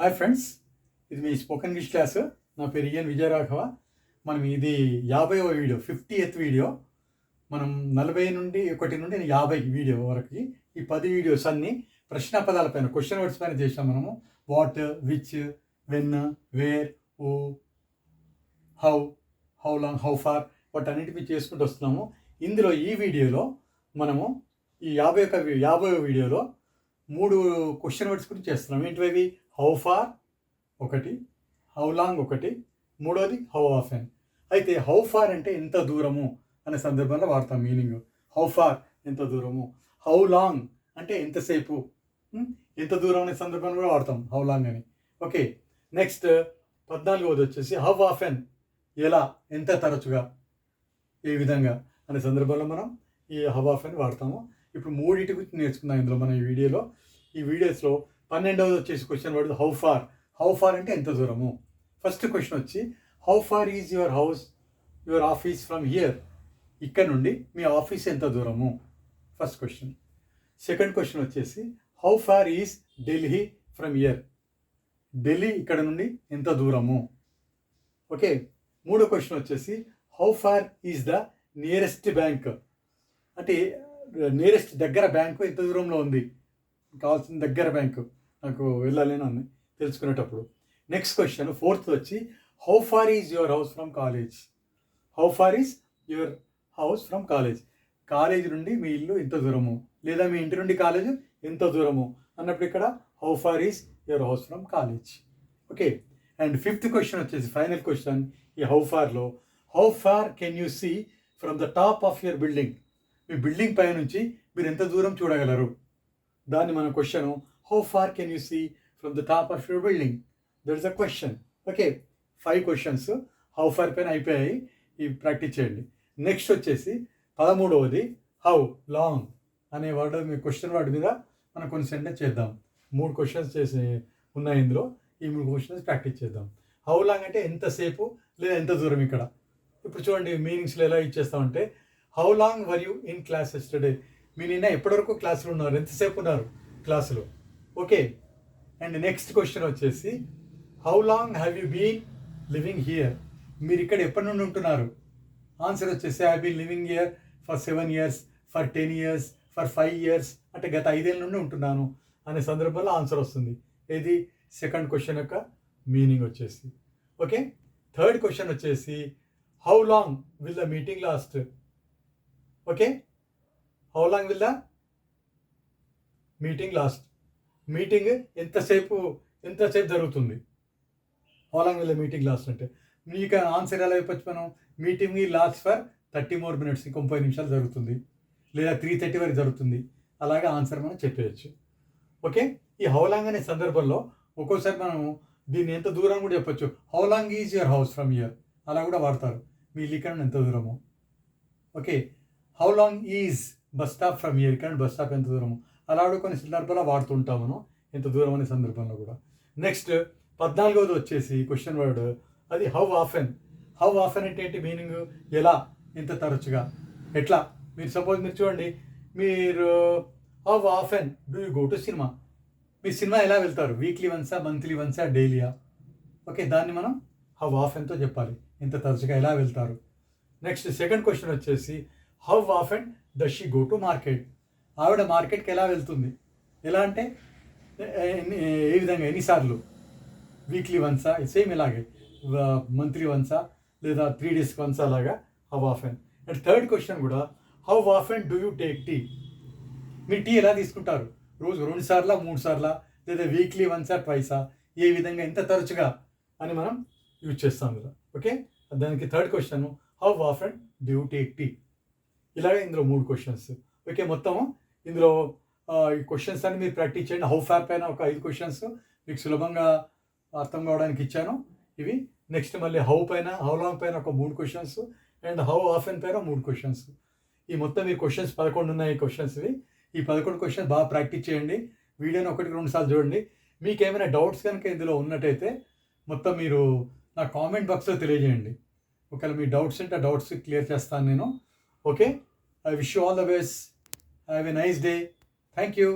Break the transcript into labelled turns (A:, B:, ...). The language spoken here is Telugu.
A: హాయ్ ఫ్రెండ్స్, ఇది మీ స్పోకెన్ ఇంగ్లీష్ క్లాస్. నా పేరు ఈఎన్ విజయరాఘవ. మనం ఇది 50వ వీడియో, 50th వీడియో. మనం 40 నుండి 1 నుండి 50 వీడియో వరకు ఈ 10 వీడియోస్ అన్నీ ప్రశ్న పదాల పైన, క్వశ్చన్ వర్డ్స్ పైన చేసాం మనము. What, which, when, where, who, how, how long, how far, వాటన్నిటిపై చేసుకుంటూ వస్తున్నాము. ఇందులో ఈ వీడియోలో మనము ఈ 50వ వీడియోలో 3 క్వశ్చన్ వర్డ్స్ గురించి చేస్తున్నాం. ఏంటివి? హౌ ఫార్ ఒకటి, హౌ లాంగ్ ఒకటి, మూడోది హౌ ఆఫెన్. అయితే హౌ ఫార్ అంటే ఎంత దూరము అనే సందర్భంలో వాడతాం మీనింగ్. హౌ ఫార్ ఎంత దూరము. హౌ లాంగ్ అంటే ఎంతసేపు, ఎంత దూరం అనే సందర్భంలో కూడా వాడతాం హౌ లాంగ్ అని. ఓకే, నెక్స్ట్ 14వది వచ్చేసి హౌ ఆఫెన్, ఎలా, ఎంత తరచుగా, ఏ విధంగా అనే సందర్భంలో మనం ఈ హౌ ఆఫెన్ వాడతాము. ఇప్పుడు మూడింటి గురించి నేర్చుకుందాం ఇందులో మనం ఈ వీడియోస్లో. 12వది వచ్చేసి question word how far. How far అంటే ఎంత దూరము. ఫస్ట్ క్వశ్చన్ వచ్చి how far is your office from here. ఇక్కడ నుండి మీ ఆఫీస్ ఎంత దూరము, ఫస్ట్ క్వశ్చన్. సెకండ్ క్వశ్చన్ వచ్చేసి how far is Delhi from here. Delhi ఇక్కడ నుండి ఎంత దూరము. ఓకే, మూడో క్వశ్చన్ వచ్చేసి how far is the nearest bank. అంటే నియరెస్ట్ దగ్గర బ్యాంకు ఎంత దూరంలో ఉంది, కావాల్సిన దగ్గర బ్యాంకు నాకు వెళ్ళాలి అని తెలుసుకునేటప్పుడు. నెక్స్ట్ క్వశ్చన్ ఫోర్త్ వచ్చి how far is your house from college. How far is your house from college. College నుండి మీ ఇల్లు ఎంత దూరము, లేదా మీ ఇంటి నుండి కాలేజ్ ఎంత దూరము అన్నప్పుడు ఇక్కడ how far is your house from college. Okay, and fifth question వచ్చేసి ఫైనల్ క్వశ్చన్ ఈ హౌ ఫార్లో. How far can you see from the top of your building. మీ బిల్డింగ్ పై నుంచి మీరు ఎంత దూరం చూడగలరు, దాన్ని మన question. How far can you see from the top of your building, that is a question. Okay, 5 questions how far పైన అయిపోయాయి. ఇవి ప్రాక్టీస్ చేయండి. నెక్స్ట్ వచ్చేసి 13వది హౌ లాంగ్ అనే వర్డ్, మీ క్వశ్చన్ వర్డ్ మీద మనం కొన్ని సెంటెన్స్ చేద్దాం. 3 క్వశ్చన్స్ చేసి ఉన్నాయి ఇందులో. ఈ 3 క్వశ్చన్స్ ప్రాక్టీస్ చేద్దాం. హౌ లాంగ్ అంటే ఎంతసేపు లేదా ఎంత దూరం. ఇక్కడ ఇప్పుడు చూడండి మీనింగ్స్లో ఎలా ఇచ్చేస్తామంటే how long were you in class yesterday. మీరు నిన్న ఎప్పటివరకు క్లాసులో ఉన్నారు, ఎంతసేపు ఉన్నారు క్లాసులో. ఓకే, అండ్ నెక్స్ట్ క్వశ్చన్ వచ్చేసి how long have you been living here. మీరు ఇక్కడ ఎప్పటి నుండి ఉంటున్నారు. ఆన్సర్ వచ్చేసి I been living here for 7 years, for 10 years, for 5 years. అంటే గత 5 ఏళ్ళ నుండి ఉంటున్నాను అనే సందర్భంలో ఆన్సర్ వస్తుంది. ఇది సెకండ్ క్వశ్చన్ యొక్క మీనింగ్ వచ్చేసి. ఓకే, థర్డ్ క్వశ్చన్ వచ్చేసి how long will the meeting last. Okay, how long will the meeting last. Meeting ఎంతసేపు జరుగుతుంది. How long will the meeting last అంటే మీకు ఆన్సర్ ఎలా చెప్పచ్చు మనం. Meeting last for 30 more minutes, 30 నిమిషాలు జరుగుతుంది, లేదా 3:30 వరకు జరుగుతుంది. అలాగే ఆన్సర్ మనం చెప్పేయచ్చు. ఓకే, ఈ హౌ లాంగ్ అనే సందర్భంలో ఒక్కోసారి మనం దీన్ని ఎంత దూరం కూడా చెప్పచ్చు. How long is your house from here అలా కూడా వాడతారు. మీ ఇల్లు ఇక్కడ ఎంత దూరము. Okay, how long is bus stop from here. ఇక్కడ బస్ స్టాప్ ఎంత దూరము. అలా కూడా కొన్ని సందర్భాల్లో వాడుతుంటాం మనం ఎంత దూరం అనే సందర్భంలో కూడా. నెక్స్ట్ 14వది వచ్చేసి క్వశ్చన్ వర్డ్, అది హౌ ఆఫెన్. హౌ ఆఫెన్ అంటే ఏంటి మీనింగ్, ఎలా, ఎంత తరచుగా, ఎట్లా. మీరు సపోజ్ మీరు చూడండి, మీరు how often do you go to cinema. మీరు సినిమా ఎలా వెళ్తారు, వీక్లీ వన్సా, మంత్లీ వన్సా, డైలీయా. ఓకే, దాన్ని మనం హౌ ఆఫెన్తో చెప్పాలి, ఎంత తరచుగా ఎలా వెళ్తారు. నెక్స్ట్ సెకండ్ క్వశ్చన్ వచ్చేసి how often does she go to market. ఆవిడ మార్కెట్కి ఎలా వెళ్తుంది. ఎలా అంటే ఏ విధంగా, ఎన్నిసార్లు, వీక్లీ వన్సా, సేమ్ ఇలాగే మంత్లీ వన్సా, లేదా 3 days వన్సా, అలాగా how often. And third question కూడా how often do you take tea. మీరు టీ ఎలా తీసుకుంటారు, రోజు 2 సార్లా, 3 సార్లా, లేదా వీక్లీ వన్సా, ట్వైసా, ఏ విధంగా, ఎంత తరచుగా అని మనం యూజ్ చేస్తాం కదా. ఓకే, దానికి third question how often do you take tea. ఇలాగే ఇందులో 3 క్వశ్చన్స్. ఓకే, మొత్తము ఇందులో ఈ క్వశ్చన్స్ అన్ని మీరు ప్రాక్టీస్ చేయండి. హౌ ఫార్ పైన ఒక 5 క్వశ్చన్స్ మీకు సులభంగా అర్థం కావడానికి ఇచ్చాను ఇవి. నెక్స్ట్ మళ్ళీ హౌ పైన, హౌ లాంగ్ పైన ఒక 3 క్వశ్చన్స్, అండ్ హౌ ఆఫెన్ పైన 3 క్వశ్చన్స్. ఈ మొత్తం ఈ క్వశ్చన్స్ 11 ఉన్నాయి. ఈ క్వశ్చన్స్ ఇవి. ఈ 11 క్వశ్చన్స్ బాగా ప్రాక్టీస్ చేయండి. వీడియోని 1-2 సార్లు చూడండి. మీకు ఏమైనా డౌట్స్ కనుక ఇందులో ఉన్నట్టయితే మొత్తం మీరు నా కామెంట్ బాక్స్లో తెలియజేయండి. ఒకవేళ మీ డౌట్స్ ఉంటే ఆ డౌట్స్ క్లియర్ చేస్తాను నేను. Okay, I wish you all the best. Have a nice day. Thank you.